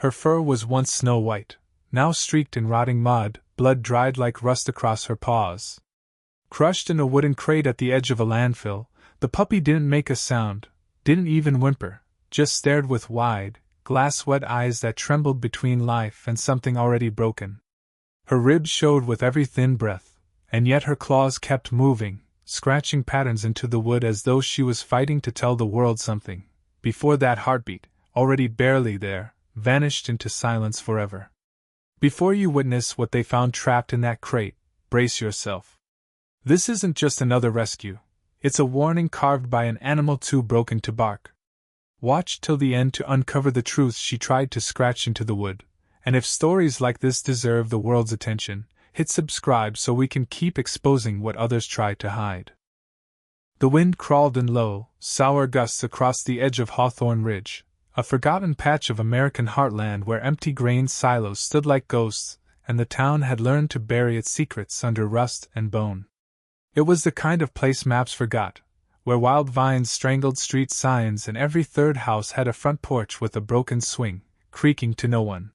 Her fur was once snow white, now streaked in rotting mud, blood dried like rust across her paws. Crushed in a wooden crate at the edge of a landfill, the puppy didn't make a sound, didn't even whimper, just stared with wide, glass-wet eyes that trembled between life and something already broken. Her ribs showed with every thin breath, and yet her claws kept moving, scratching patterns into the wood as though she was fighting to tell the world something, before that heartbeat, already barely there, vanished into silence forever. Before you witness what they found trapped in that crate, brace yourself. This isn't just another rescue, it's a warning carved by an animal too broken to bark. Watch till the end to uncover the truths she tried to scratch into the wood, and if stories like this deserve the world's attention, hit subscribe so we can keep exposing what others try to hide. The wind crawled in low, sour gusts across the edge of Hawthorne Ridge, a forgotten patch of American heartland where empty grain silos stood like ghosts, and the town had learned to bury its secrets under rust and bone. It was the kind of place maps forgot, where wild vines strangled street signs and every third house had a front porch with a broken swing, creaking to no one.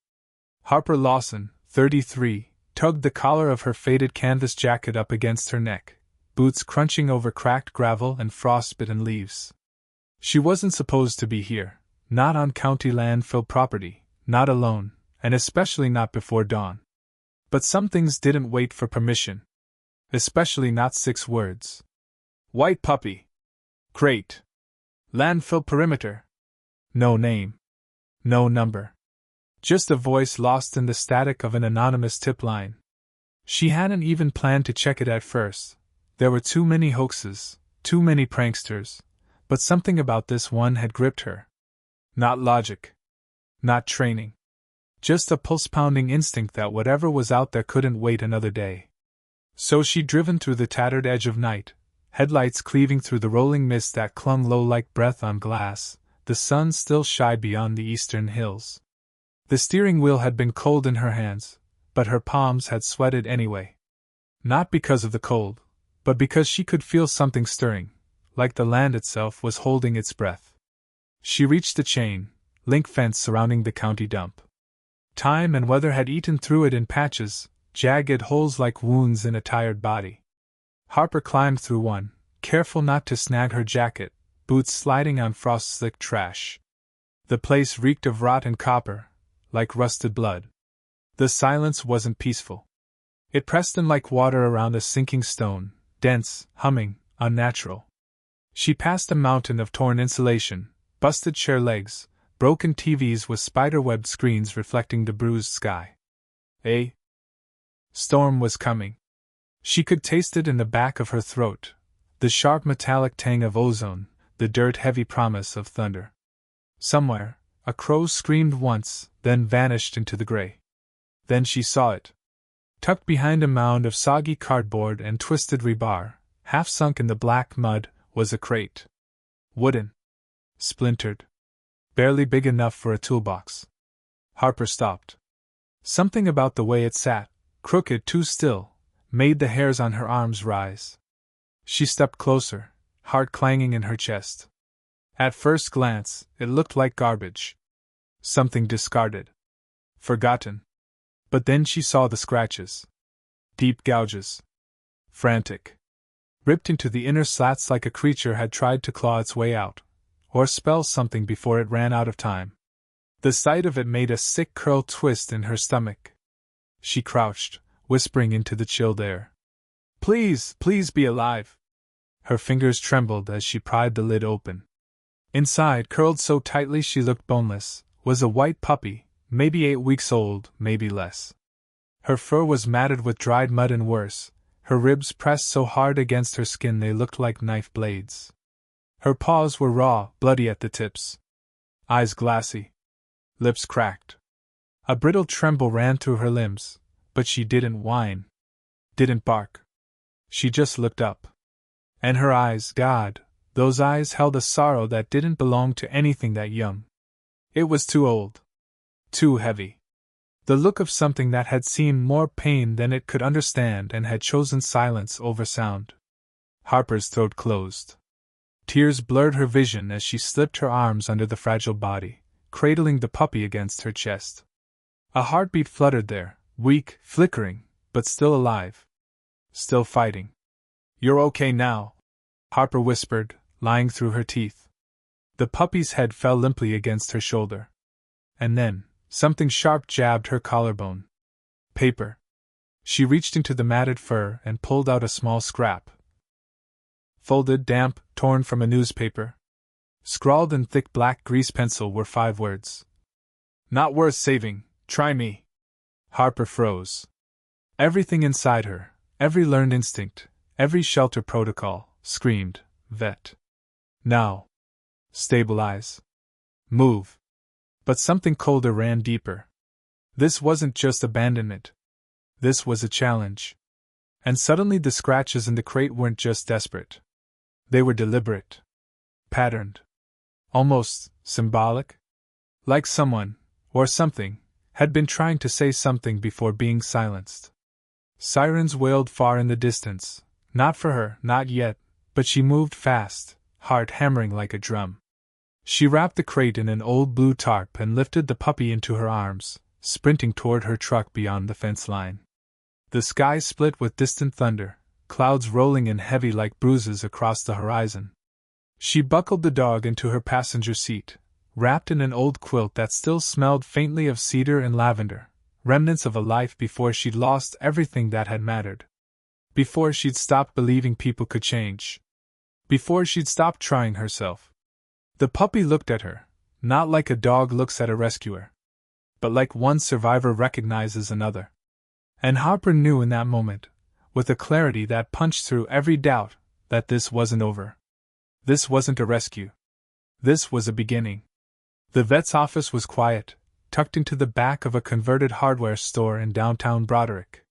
Harper Lawson, 33, tugged the collar of her faded canvas jacket up against her neck, boots crunching over cracked gravel and frostbitten leaves. She wasn't supposed to be here, not on county landfill property, not alone, and especially not before dawn. But some things didn't wait for permission. Especially not 6 words. White puppy. Crate. Landfill perimeter. No name. No number. Just a voice lost in the static of an anonymous tip line. She hadn't even planned to check it at first. There were too many hoaxes, too many pranksters, but something about this one had gripped her. Not logic. Not training. Just a pulse-pounding instinct that whatever was out there couldn't wait another day. So she'd driven through the tattered edge of night, headlights cleaving through the rolling mist that clung low like breath on glass, the sun still shied beyond the eastern hills. The steering wheel had been cold in her hands, but her palms had sweated anyway. Not because of the cold, but because she could feel something stirring, like the land itself was holding its breath. She reached the chain link fence surrounding the county dump. Time and weather had eaten through it in patches, jagged holes like wounds in a tired body. Harper climbed through one, careful not to snag her jacket, boots sliding on frost-slicked trash. The place reeked of rot and copper, like rusted blood. The silence wasn't peaceful. It pressed in like water around a sinking stone, dense, humming, unnatural. She passed a mountain of torn insulation, busted chair legs, broken TVs with spider-webbed screens reflecting the bruised sky. A storm was coming. She could taste it in the back of her throat, the sharp metallic tang of ozone, the dirt-heavy promise of thunder. Somewhere, a crow screamed once, then vanished into the gray. Then she saw it. Tucked behind a mound of soggy cardboard and twisted rebar, half sunk in the black mud, was a crate. Wooden. Splintered. Barely big enough for a toolbox. Harper stopped. Something about the way it sat, crooked too still, made the hairs on her arms rise. She stepped closer, heart clanging in her chest. At first glance, it looked like garbage. Something discarded. Forgotten. But then she saw the scratches. Deep gouges. Frantic. Ripped into the inner slats like a creature had tried to claw its way out, or spell something before it ran out of time. The sight of it made a sick curl twist in her stomach. She crouched, whispering into the chilled air. Please, please be alive. Her fingers trembled as she pried the lid open. Inside, curled so tightly she looked boneless, was a white puppy, maybe 8 weeks old, maybe less. Her fur was matted with dried mud and worse, her ribs pressed so hard against her skin they looked like knife blades. Her paws were raw, bloody at the tips. Eyes glassy. Lips cracked. A brittle tremble ran through her limbs, but she didn't whine. Didn't bark. She just looked up. And her eyes, God, those eyes held a sorrow that didn't belong to anything that young. It was too old. Too heavy. The look of something that had seen more pain than it could understand and had chosen silence over sound. Harper's throat closed. Tears blurred her vision as she slipped her arms under the fragile body, cradling the puppy against her chest. A heartbeat fluttered there, weak, flickering, but still alive. Still fighting. "You're okay now," Harper whispered, lying through her teeth. The puppy's head fell limply against her shoulder. And then, something sharp jabbed her collarbone. Paper. She reached into the matted fur and pulled out a small scrap. Folded, damp, torn from a newspaper. Scrawled in thick black grease pencil were 5 words. "Not worth saving, try me." Harper froze. Everything inside her, every learned instinct, every shelter protocol, screamed, "Vet. Now. Stabilize. Move." But something colder ran deeper. This wasn't just abandonment. This was a challenge. And suddenly the scratches in the crate weren't just desperate. They were deliberate. Patterned. Almost symbolic. Like someone, or something, had been trying to say something before being silenced. Sirens wailed far in the distance. Not for her, not yet, but she moved fast, heart hammering like a drum. She wrapped the crate in an old blue tarp and lifted the puppy into her arms, sprinting toward her truck beyond the fence line. The sky split with distant thunder, clouds rolling in heavy like bruises across the horizon. She buckled the dog into her passenger seat, wrapped in an old quilt that still smelled faintly of cedar and lavender, remnants of a life before she'd lost everything that had mattered. Before she'd stopped believing people could change. Before she'd stopped trying herself. The puppy looked at her, not like a dog looks at a rescuer, but like one survivor recognizes another. And Harper knew in that moment, with a clarity that punched through every doubt, that this wasn't over. This wasn't a rescue. This was a beginning. The vet's office was quiet, tucked into the back of a converted hardware store in downtown Broderick.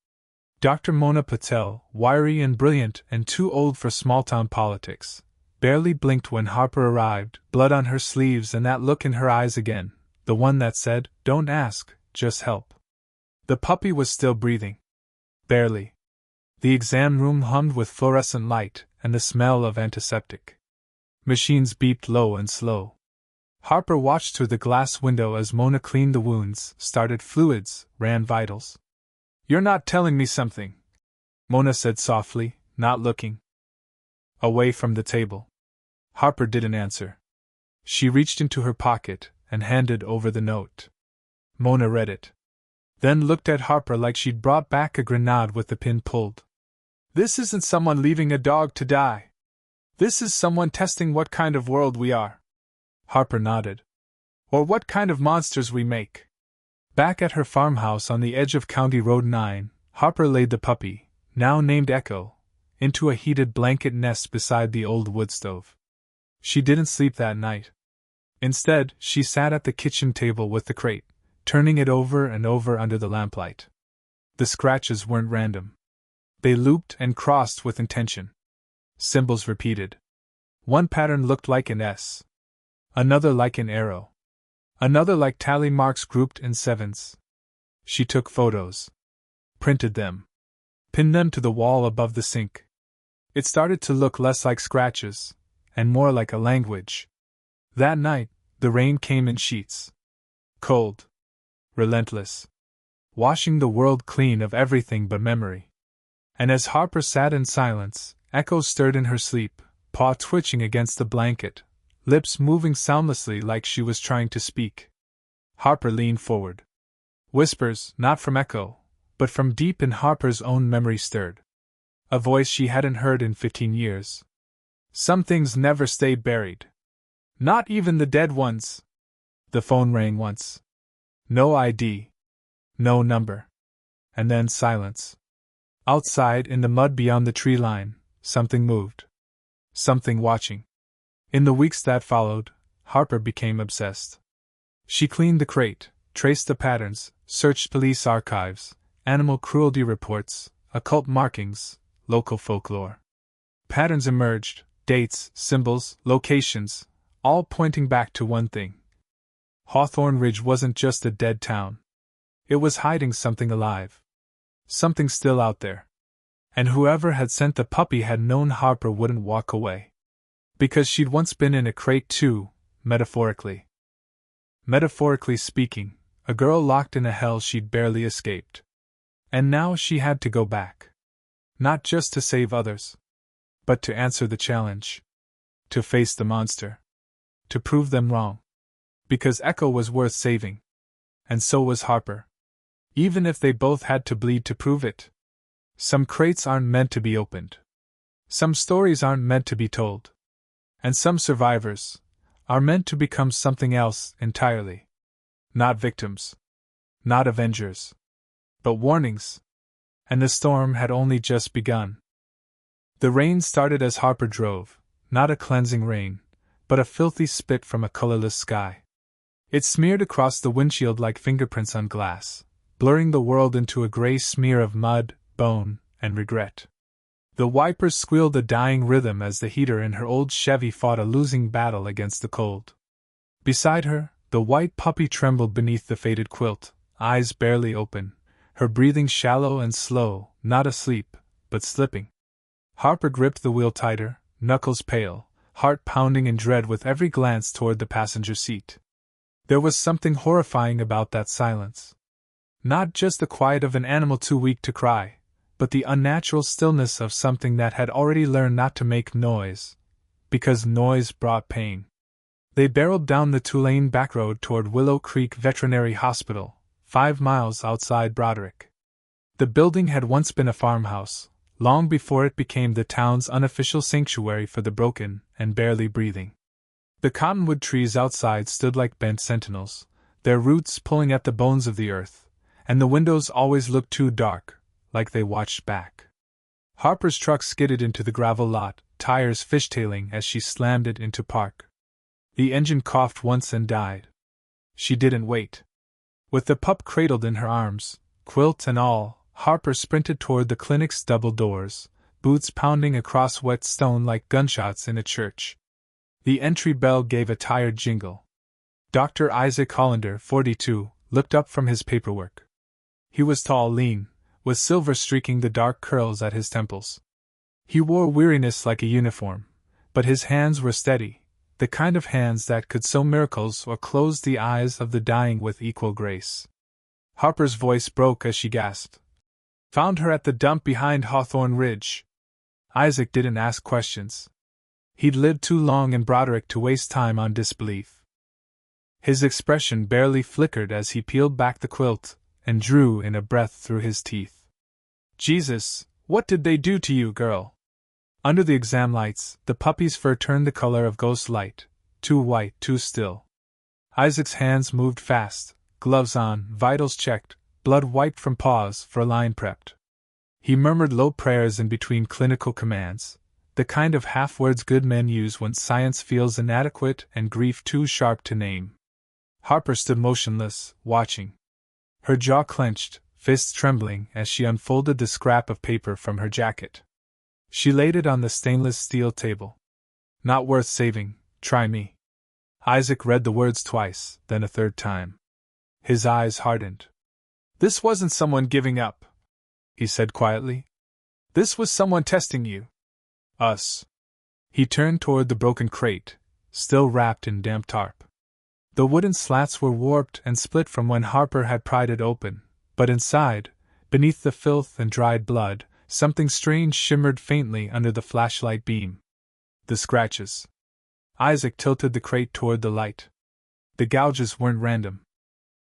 Dr. Mona Patel, wiry and brilliant and too old for small-town politics, barely blinked when Harper arrived, blood on her sleeves and that look in her eyes again, the one that said, "Don't ask, just help." The puppy was still breathing. Barely. The exam room hummed with fluorescent light and the smell of antiseptic. Machines beeped low and slow. Harper watched through the glass window as Mona cleaned the wounds, started fluids, ran vitals. "You're not telling me something," Mona said softly, not looking. Away from the table. Harper didn't answer. She reached into her pocket and handed over the note. Mona read it. Then looked at Harper like she'd brought back a grenade with the pin pulled. "This isn't someone leaving a dog to die. This is someone testing what kind of world we are." Harper nodded. "Or what kind of monsters we make." Back at her farmhouse on the edge of County Road 9, Harper laid the puppy, now named Echo, into a heated blanket nest beside the old wood stove. She didn't sleep that night. Instead, she sat at the kitchen table with the crate, turning it over and over under the lamplight. The scratches weren't random. They looped and crossed with intention. Symbols repeated. One pattern looked like an S. Another like an arrow. Another like tally marks grouped in 7s. She took photos. Printed them. Pinned them to the wall above the sink. It started to look less like scratches, and more like a language. That night, the rain came in sheets. Cold. Relentless. Washing the world clean of everything but memory. And as Harper sat in silence, Echo stirred in her sleep, paw twitching against the blanket, lips moving soundlessly like she was trying to speak. Harper leaned forward. Whispers, not from Echo, but from deep in Harper's own memory stirred. A voice she hadn't heard in 15 years. Some things never stay buried. Not even the dead ones. The phone rang once. No ID. No number. And then silence. Outside, in the mud beyond the tree line, something moved. Something watching. In the weeks that followed, Harper became obsessed. She cleaned the crate, traced the patterns, searched police archives, animal cruelty reports, occult markings, local folklore. Patterns emerged, dates, symbols, locations, all pointing back to one thing. Hawthorne Ridge wasn't just a dead town. It was hiding something alive. Something still out there. And whoever had sent the puppy had known Harper wouldn't walk away. Because she'd once been in a crate too, metaphorically. metaphorically speaking, a girl locked in a hell she'd barely escaped. And now she had to go back. Not just to save others, but to answer the challenge. To face the monster. To prove them wrong. Because Echo was worth saving. And so was Harper. Even if they both had to bleed to prove it. Some crates aren't meant to be opened. Some stories aren't meant to be told. And some survivors are meant to become something else entirely. Not victims. Not avengers. But warnings. And the storm had only just begun. The rain started as Harper drove, not a cleansing rain, but a filthy spit from a colorless sky. It smeared across the windshield like fingerprints on glass, blurring the world into a gray smear of mud, bone, and regret. The wipers squealed a dying rhythm as the heater in her old Chevy fought a losing battle against the cold. Beside her, the white puppy trembled beneath the faded quilt, eyes barely open, her breathing shallow and slow, not asleep, but slipping. Harper gripped the wheel tighter, knuckles pale, heart pounding in dread with every glance toward the passenger seat. There was something horrifying about that silence. Not just the quiet of an animal too weak to cry, but the unnatural stillness of something that had already learned not to make noise, because noise brought pain. They barreled down the two-lane backroad toward Willow Creek Veterinary Hospital, 5 miles outside Broderick. The building had once been a farmhouse, long before it became the town's unofficial sanctuary for the broken and barely breathing. The cottonwood trees outside stood like bent sentinels, their roots pulling at the bones of the earth, and the windows always looked too dark, like they watched back. Harper's truck skidded into the gravel lot, tires fishtailing as she slammed it into park. The engine coughed once and died. She didn't wait. With the pup cradled in her arms, quilt and all, Harper sprinted toward the clinic's double doors, boots pounding across wet stone like gunshots in a church. The entry bell gave a tired jingle. Dr. Isaac Hollander, 42, looked up from his paperwork. He was tall, lean, with silver streaking the dark curls at his temples. He wore weariness like a uniform, but his hands were steady, the kind of hands that could sew miracles or close the eyes of the dying with equal grace. Harper's voice broke as she gasped. Found her at the dump behind Hawthorne Ridge. Isaac didn't ask questions. He'd lived too long in Broderick to waste time on disbelief. His expression barely flickered as he peeled back the quilt and drew in a breath through his teeth. Jesus, what did they do to you, girl? Under the exam lights, the puppy's fur turned the color of ghost light, too white, too still. Isaac's hands moved fast, gloves on, vitals checked, blood wiped from paws for a line prepped. He murmured low prayers in between clinical commands, the kind of half-words good men use when science feels inadequate and grief too sharp to name. Harper stood motionless, watching. Her jaw clenched, fists trembling as she unfolded the scrap of paper from her jacket. She laid it on the stainless steel table. Not worth saving, try me. Isaac read the words twice, then a third time. His eyes hardened. This wasn't someone giving up, he said quietly. This was someone testing you. Us. He turned toward the broken crate, still wrapped in damp tarp. The wooden slats were warped and split from when Harper had pried it open, but inside, beneath the filth and dried blood, something strange shimmered faintly under the flashlight beam. The scratches. Isaac tilted the crate toward the light. The gouges weren't random.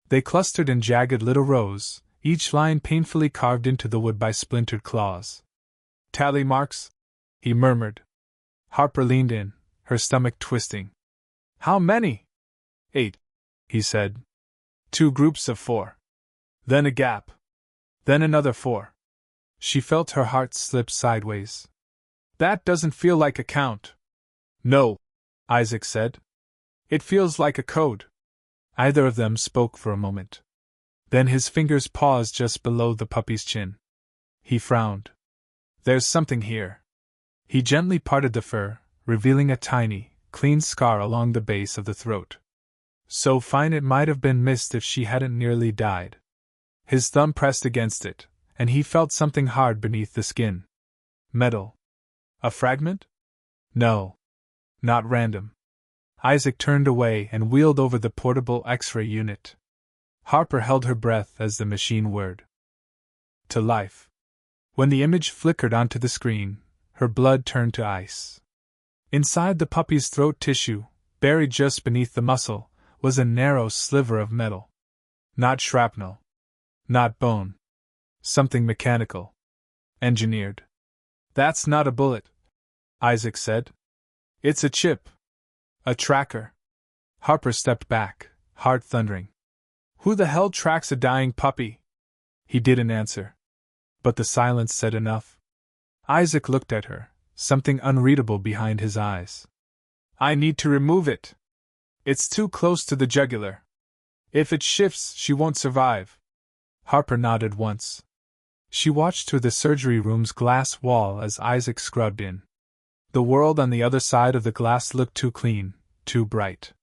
They clustered in jagged little rows, each line painfully carved into the wood by splintered claws. Tally marks? He murmured. Harper leaned in, her stomach twisting. How many? 8, he said. 2 groups of 4. Then a gap. Then another 4. She felt her heart slip sideways. That doesn't feel like a count. No, Isaac said. It feels like a code. Either of them spoke for a moment. Then his fingers paused just below the puppy's chin. He frowned. There's something here. He gently parted the fur, revealing a tiny, clean scar along the base of the throat. So fine it might have been missed if she hadn't nearly died. His thumb pressed against it, and he felt something hard beneath the skin. Metal. A fragment? No. Not random. Isaac turned away and wheeled over the portable X-ray unit. Harper held her breath as the machine whirred to life. When the image flickered onto the screen, her blood turned to ice. Inside the puppy's throat tissue, buried just beneath the muscle, was a narrow sliver of metal. Not shrapnel. Not bone. Something mechanical. Engineered. "That's not a bullet," Isaac said. "It's a chip. A tracker." Harper stepped back, heart thundering. "Who the hell tracks a dying puppy?" He didn't answer. But the silence said enough. Isaac looked at her, something unreadable behind his eyes. "I need to remove it. It's too close to the jugular. If it shifts, she won't survive." Harper nodded once. She watched through the surgery room's glass wall as Isaac scrubbed in. The world on the other side of the glass looked too clean, too bright.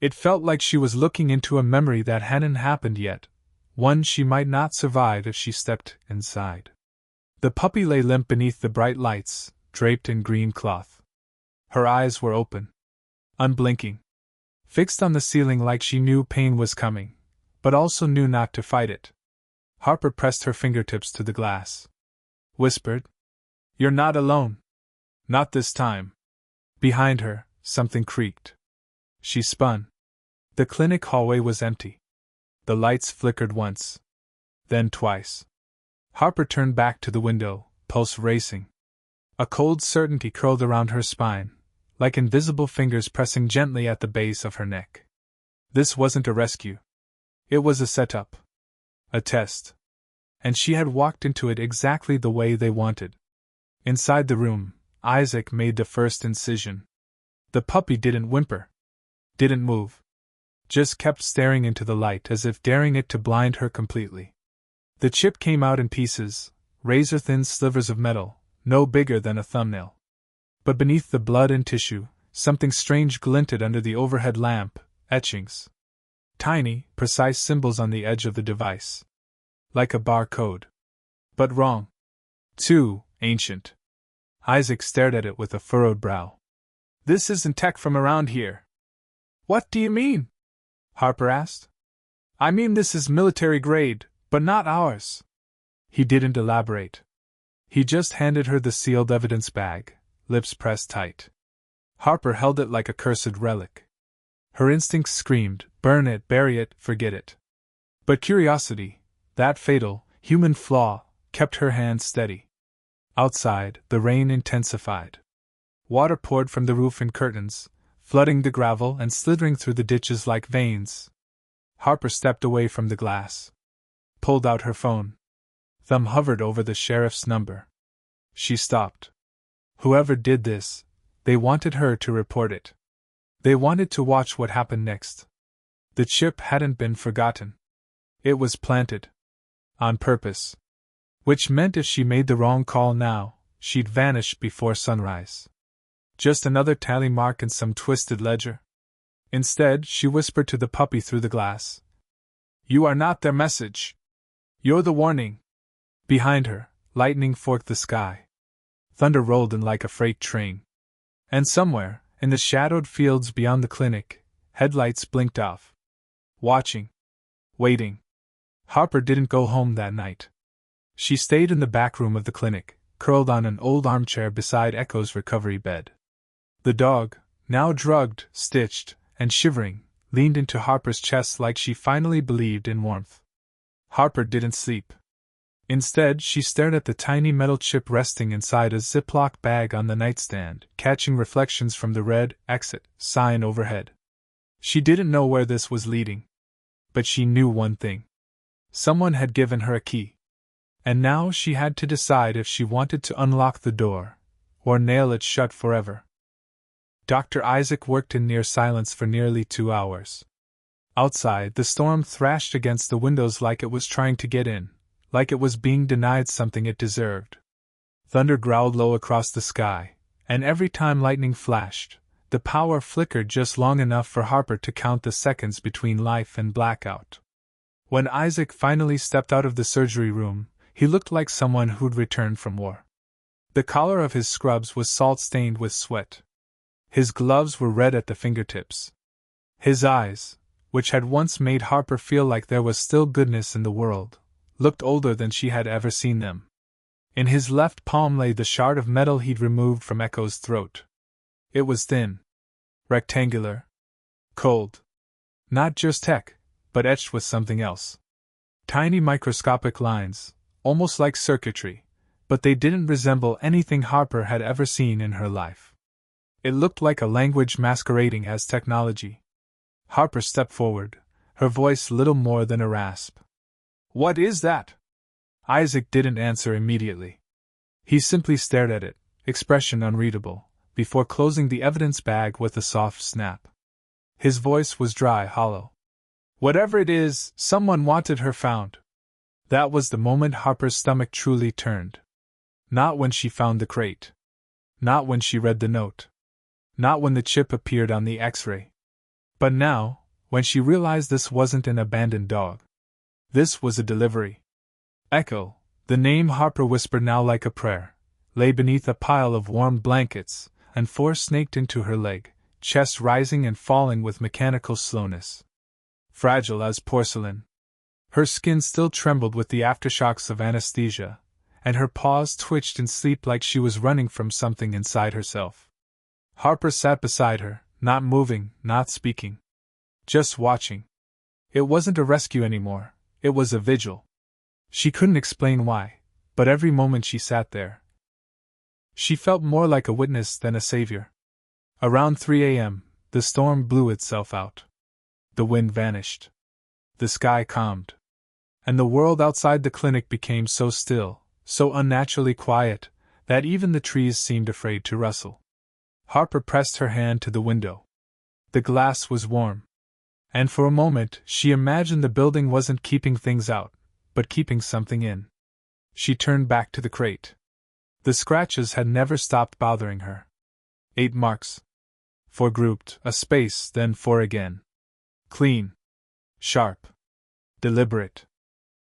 It felt like she was looking into a memory that hadn't happened yet, one she might not survive if she stepped inside. The puppy lay limp beneath the bright lights, draped in green cloth. Her eyes were open, unblinking, fixed on the ceiling like she knew pain was coming, but also knew not to fight it. Harper pressed her fingertips to the glass. Whispered, "You're not alone. Not this time." Behind her, something creaked. She spun. The clinic hallway was empty. The lights flickered once. Then twice. Harper turned back to the window, pulse racing. A cold certainty curled around her spine, like invisible fingers pressing gently at the base of her neck. This wasn't a rescue. It was a setup. A test. And she had walked into it exactly the way they wanted. Inside the room, Isaac made the first incision. The puppy didn't whimper. Didn't move. Just kept staring into the light as if daring it to blind her completely. The chip came out in pieces, razor-thin slivers of metal, no bigger than a thumbnail. But beneath the blood and tissue, something strange glinted under the overhead lamp, etchings. Tiny, precise symbols on the edge of the device. Like a barcode. But wrong. Too ancient. Isaac stared at it with a furrowed brow. "This isn't tech from around here." "What do you mean?" Harper asked. "I mean this is military grade, but not ours." He didn't elaborate. He just handed her the sealed evidence bag, lips pressed tight. Harper held it like a cursed relic. Her instincts screamed, burn it, bury it, forget it. But curiosity, that fatal, human flaw, kept her hand steady. Outside, the rain intensified. Water poured from the roof in curtains, flooding the gravel and slithering through the ditches like veins. Harper stepped away from the glass. Pulled out her phone. Thumb hovered over the sheriff's number. She stopped. Whoever did this, they wanted her to report it. They wanted to watch what happened next. The chip hadn't been forgotten. It was planted. On purpose. Which meant if she made the wrong call now, she'd vanish before sunrise. Just another tally mark in some twisted ledger? Instead, she whispered to the puppy through the glass. "You are not their message. You're the warning." Behind her, lightning forked the sky. Thunder rolled in like a freight train. And somewhere, in the shadowed fields beyond the clinic, headlights blinked off. Watching. Waiting. Harper didn't go home that night. She stayed in the back room of the clinic, curled on an old armchair beside Echo's recovery bed. The dog, now drugged, stitched, and shivering, leaned into Harper's chest like she finally believed in warmth. Harper didn't sleep. Instead, she stared at the tiny metal chip resting inside a Ziploc bag on the nightstand, catching reflections from the red exit sign overhead. She didn't know where this was leading. But she knew one thing. Someone had given her a key. And now she had to decide if she wanted to unlock the door, or nail it shut forever. Dr. Isaac worked in near silence for nearly 2 hours. Outside, the storm thrashed against the windows like it was trying to get in, like it was being denied something it deserved. Thunder growled low across the sky, and every time lightning flashed, the power flickered just long enough for Harper to count the seconds between life and blackout. When Isaac finally stepped out of the surgery room, he looked like someone who'd returned from war. The collar of his scrubs was salt-stained with sweat. His gloves were red at the fingertips. His eyes, which had once made Harper feel like there was still goodness in the world, looked older than she had ever seen them. In his left palm lay the shard of metal he'd removed from Echo's throat. It was thin, rectangular, cold. Not just tech, but etched with something else. Tiny microscopic lines, almost like circuitry, but they didn't resemble anything Harper had ever seen in her life. It looked like a language masquerading as technology. Harper stepped forward, her voice little more than a rasp. "What is that?" Isaac didn't answer immediately. He simply stared at it, expression unreadable, before closing the evidence bag with a soft snap. His voice was dry, hollow. "Whatever it is, someone wanted her found." That was the moment Harper's stomach truly turned. Not when she found the crate. Not when she read the note. Not when the chip appeared on the X-ray. But now, when she realized this wasn't an abandoned dog. This was a delivery. Echo, the name Harper whispered now like a prayer, lay beneath a pile of warm blankets, and force snaked into her leg, chest rising and falling with mechanical slowness. Fragile as porcelain. Her skin still trembled with the aftershocks of anesthesia, and her paws twitched in sleep like she was running from something inside herself. Harper sat beside her, not moving, not speaking. Just watching. It wasn't a rescue anymore, it was a vigil. She couldn't explain why, but every moment she sat there, she felt more like a witness than a savior. Around 3 a.m., the storm blew itself out. The wind vanished. The sky calmed. And the world outside the clinic became so still, so unnaturally quiet, that even the trees seemed afraid to rustle. Harper pressed her hand to the window. The glass was warm. And for a moment, she imagined the building wasn't keeping things out, but keeping something in. She turned back to the crate. The scratches had never stopped bothering her. 8 marks. 4 grouped, a space, then 4 again. Clean. Sharp. Deliberate.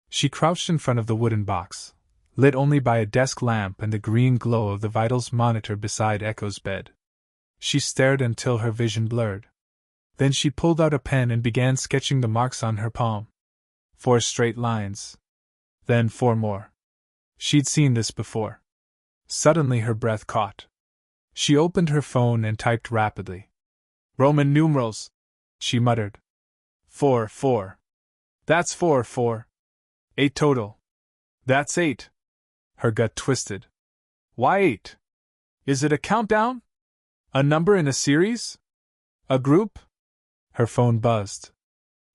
She crouched in front of the wooden box, lit only by a desk lamp and the green glow of the vitals monitor beside Echo's bed. She stared until her vision blurred. Then she pulled out a pen and began sketching the marks on her palm. 4 straight lines. Then 4 more. She'd seen this before. Suddenly her breath caught. She opened her phone and typed rapidly. "Roman numerals," she muttered. 4, 4. That's 4, 4. 8 total. That's 8. Her gut twisted. Why 8? Is it a countdown? A number in a series? A group? Her phone buzzed.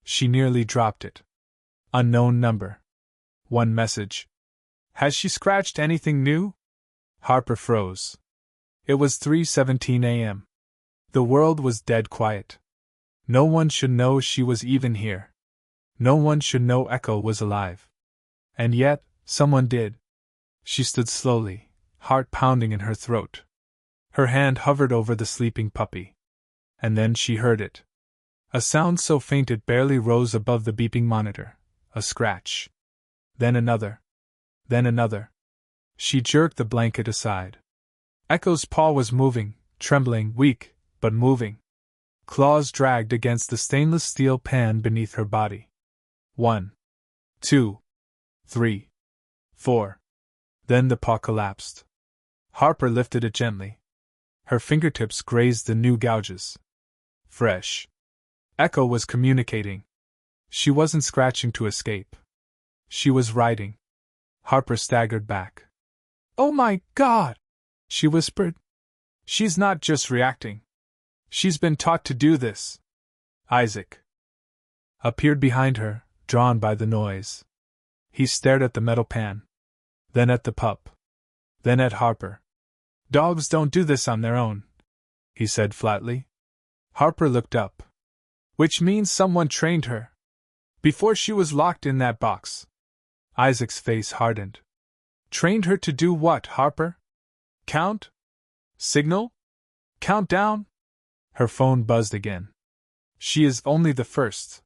She nearly dropped it. Unknown number. 1 message. Has she scratched anything new? Harper froze. It was 3:17 a.m. The world was dead quiet. No one should know she was even here. No one should know Echo was alive. And yet, someone did. She stood slowly, heart pounding in her throat. Her hand hovered over the sleeping puppy. And then she heard it. A sound so faint it barely rose above the beeping monitor. A scratch. Then another. Then another. She jerked the blanket aside. Echo's paw was moving, trembling, weak, but moving. Claws dragged against the stainless steel pan beneath her body. 1, 2, 3, 4. Then the paw collapsed. Harper lifted it gently. Her fingertips grazed the new gouges. Fresh. Echo was communicating. She wasn't scratching to escape. She was writing. Harper staggered back. "Oh my God!" she whispered. "She's not just reacting. She's been taught to do this." Isaac appeared behind her, drawn by the noise. He stared at the metal pan. Then at the pup. Then at Harper. "Dogs don't do this on their own," he said flatly. Harper looked up. "Which means someone trained her. Before she was locked in that box." Isaac's face hardened. "Trained her to do what, Harper? Count? Signal? Count down?" Her phone buzzed again. "She is only the first."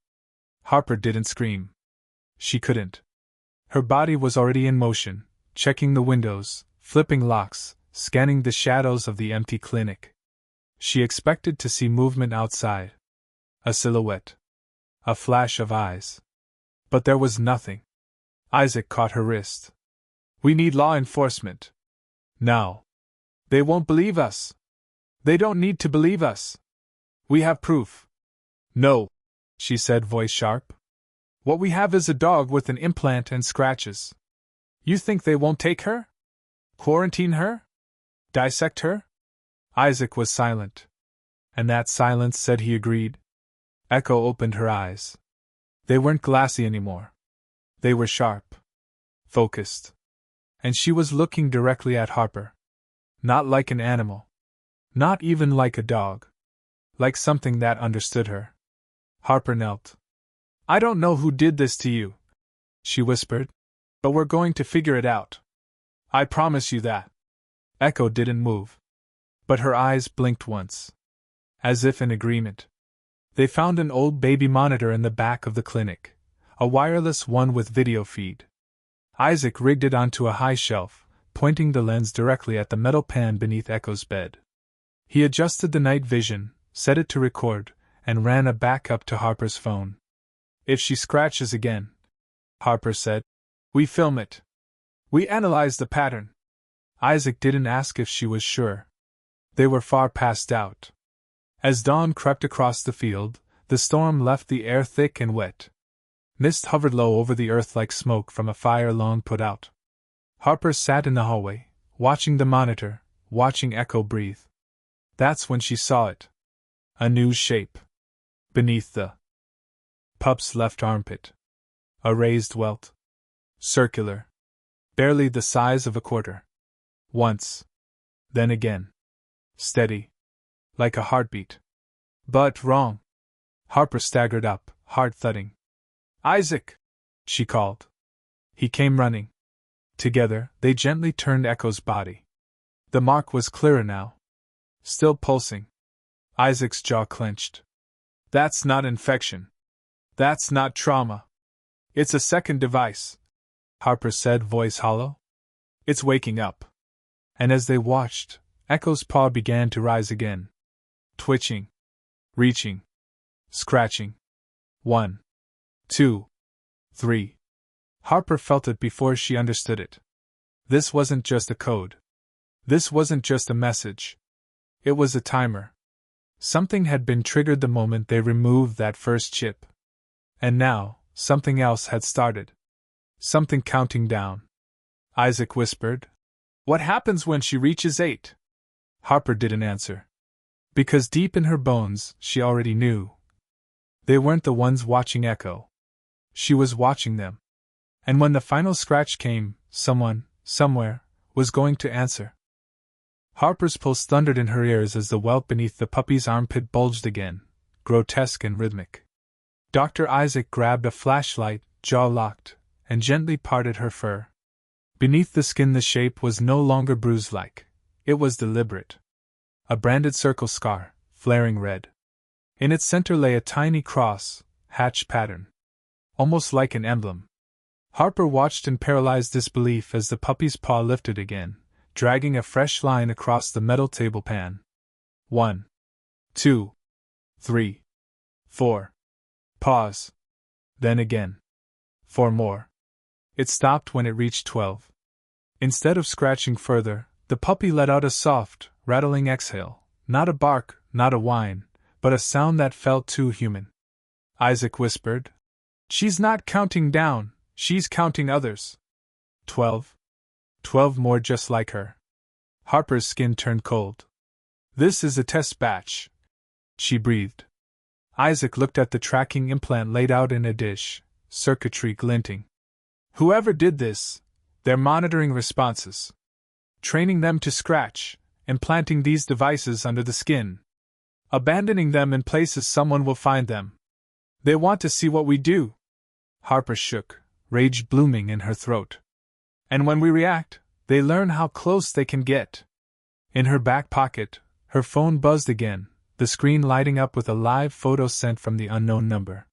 Harper didn't scream. She couldn't. Her body was already in motion, checking the windows, flipping locks, scanning the shadows of the empty clinic. She expected to see movement outside. A silhouette. A flash of eyes. But there was nothing. Isaac caught her wrist. We need law enforcement. Now. They won't believe us. They don't need to believe us. We have proof. No, she said, voice sharp. What we have is a dog with an implant and scratches. You think they won't take her? Quarantine her? Dissect her? Isaac was silent. And that silence said he agreed. Echo opened her eyes. They weren't glassy anymore. They were sharp. Focused. And she was looking directly at Harper. Not like an animal. Not even like a dog. Like something that understood her. Harper knelt. I don't know who did this to you, she whispered, but we're going to figure it out. I promise you that. Echo didn't move. But her eyes blinked once. As if in agreement. They found an old baby monitor in the back of the clinic, a wireless one with video feed. Isaac rigged it onto a high shelf, pointing the lens directly at the metal pan beneath Echo's bed. He adjusted the night vision, set it to record, and ran a backup to Harper's phone. If she scratches again, Harper said, we film it. We analyze the pattern. Isaac didn't ask if she was sure. They were far past doubt. As dawn crept across the field, the storm left the air thick and wet. Mist hovered low over the earth like smoke from a fire long put out. Harper sat in the hallway, watching the monitor, watching Echo breathe. That's when she saw it. A new shape. Beneath the pup's left armpit. A raised welt. Circular. Barely the size of a quarter. Once. Then again. Steady. Like a heartbeat. But wrong. Harper staggered up, heart thudding. Isaac! She called. He came running. Together, they gently turned Echo's body. The mark was clearer now. Still pulsing. Isaac's jaw clenched. That's not infection. That's not trauma. It's a second device, Harper said, voice hollow. It's waking up. And as they watched, Echo's paw began to rise again. Twitching. Reaching. Scratching. 1, 2, 3. Harper felt it before she understood it. This wasn't just a code. This wasn't just a message. It was a timer. Something had been triggered the moment they removed that first chip. And now, something else had started. Something counting down. Isaac whispered. What happens when she reaches 8? Harper didn't answer. Because deep in her bones, she already knew. They weren't the ones watching Echo. She was watching them. And when the final scratch came, someone, somewhere, was going to answer. Harper's pulse thundered in her ears as the welt beneath the puppy's armpit bulged again, grotesque and rhythmic. Dr. Isaac grabbed a flashlight, jaw locked, and gently parted her fur. Beneath the skin the shape was no longer bruise-like. It was deliberate. A branded circle scar, flaring red. In its center lay a tiny cross, hatch pattern. Almost like an emblem. Harper watched in paralyzed disbelief as the puppy's paw lifted again, dragging a fresh line across the metal table pan. 1, 2, 3, 4. Pause. Then again. 4 more. It stopped when it reached 12. Instead of scratching further, the puppy let out a soft, rattling exhale, not a bark, not a whine, but a sound that felt too human. Isaac whispered. She's not counting down, she's counting others. 12. 12 more just like her. Harper's skin turned cold. This is a test batch, she breathed. Isaac looked at the tracking implant laid out in a dish, circuitry glinting. Whoever did this, they're monitoring responses. Training them to scratch, implanting these devices under the skin. Abandoning them in places someone will find them. They want to see what we do. Harper shook, rage blooming in her throat. And when we react, they learn how close they can get. In her back pocket, her phone buzzed again, the screen lighting up with a live photo sent from the unknown number.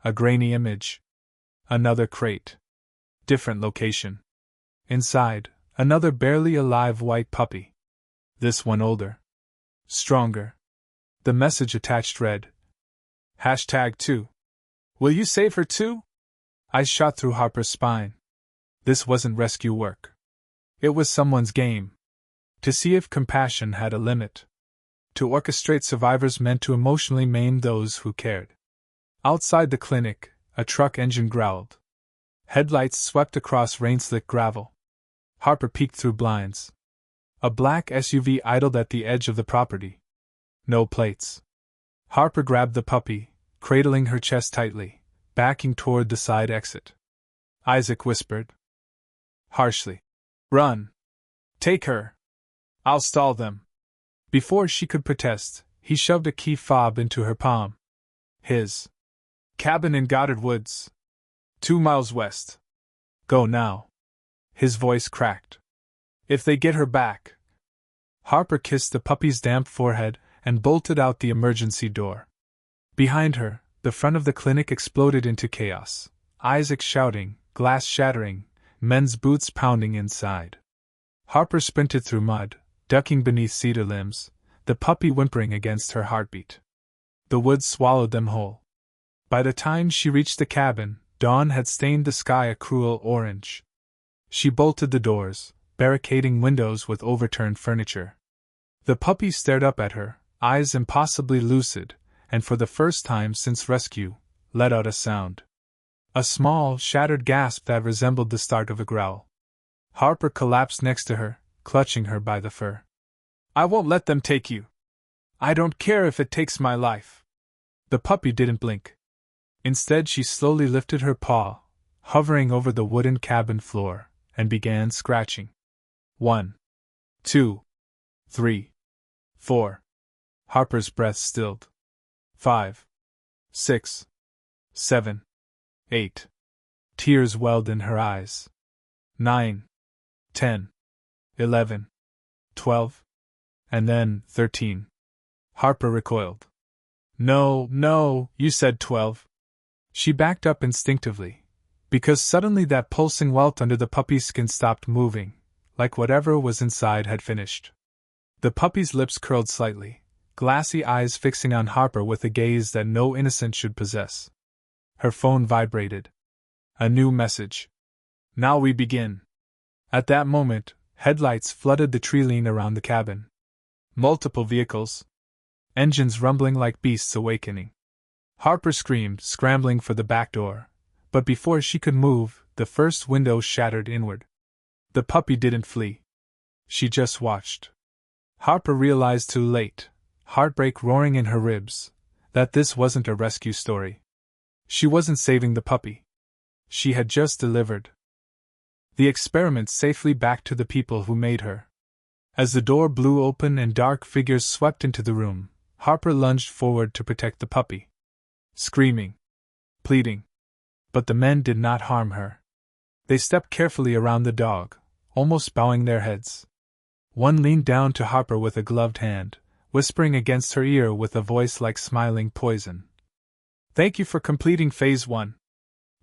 A grainy image. Another crate. Different location. Inside, another barely alive white puppy. This one older. Stronger. The message attached read, #2. Will you save her too? Eyes shot through Harper's spine. This wasn't rescue work. It was someone's game. To see if compassion had a limit. To orchestrate survivors meant to emotionally maim those who cared. Outside the clinic, a truck engine growled. Headlights swept across rain-slick gravel. Harper peeked through blinds. A black SUV idled at the edge of the property. No plates. Harper grabbed the puppy, cradling her chest tightly, backing toward the side exit. Isaac whispered harshly, "Run! Take her! I'll stall them!" Before she could protest, he shoved a key fob into her palm. "His cabin in Goddard Woods. 2 miles west. Go now." His voice cracked. "If they get her back." Harper kissed the puppy's damp forehead and bolted out the emergency door. Behind her, the front of the clinic exploded into chaos. Isaac shouting, glass shattering, men's boots pounding inside. Harper sprinted through mud, ducking beneath cedar limbs, the puppy whimpering against her heartbeat. The woods swallowed them whole. By the time she reached the cabin, dawn had stained the sky a cruel orange. She bolted the doors, barricading windows with overturned furniture. The puppy stared up at her, eyes impossibly lucid, and for the first time since rescue, let out a sound. A small, shattered gasp that resembled the start of a growl. Harper collapsed next to her, clutching her by the fur. "I won't let them take you. I don't care if it takes my life." The puppy didn't blink. Instead, she slowly lifted her paw, hovering over the wooden cabin floor, and began scratching. 1, 2, 3, 4. Harper's breath stilled. 5, 6, 7, 8. Tears welled in her eyes. 9, 10, 11, 12, and then 13. Harper recoiled. "No, no, you said 12. She backed up instinctively, because suddenly that pulsing welt under the puppy's skin stopped moving, like whatever was inside had finished. The puppy's lips curled slightly, glassy eyes fixing on Harper with a gaze that no innocent should possess. Her phone vibrated. A new message. "Now we begin." At that moment, headlights flooded the tree line around the cabin. Multiple vehicles. Engines rumbling like beasts awakening. Harper screamed, scrambling for the back door, but before she could move, the first window shattered inward. The puppy didn't flee. She just watched. Harper realized too late, heartbreak roaring in her ribs, that this wasn't a rescue story. She wasn't saving the puppy. She had just delivered the experiment safely back to the people who made her. As the door blew open and dark figures swept into the room, Harper lunged forward to protect the puppy. Screaming, pleading. But the men did not harm her. They stepped carefully around the dog, almost bowing their heads. One leaned down to Harper with a gloved hand, whispering against her ear with a voice like smiling poison. "Thank you for completing Phase 1.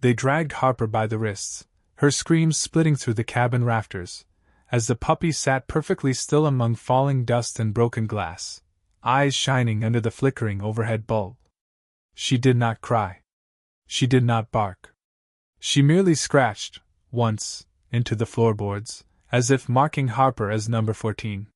They dragged Harper by the wrists, her screams splitting through the cabin rafters, as the puppy sat perfectly still among falling dust and broken glass, eyes shining under the flickering overhead bulb. She did not cry. She did not bark. She merely scratched, once, into the floorboards, as if marking Harper as number 14.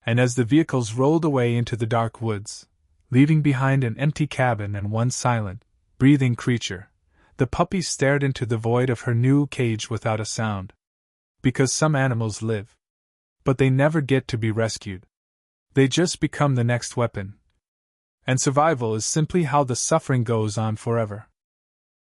And as the vehicles rolled away into the dark woods, leaving behind an empty cabin and one silent, breathing creature, the puppy stared into the void of her new cage without a sound. Because some animals live. But they never get to be rescued. They just become the next weapon. And survival is simply how the suffering goes on forever.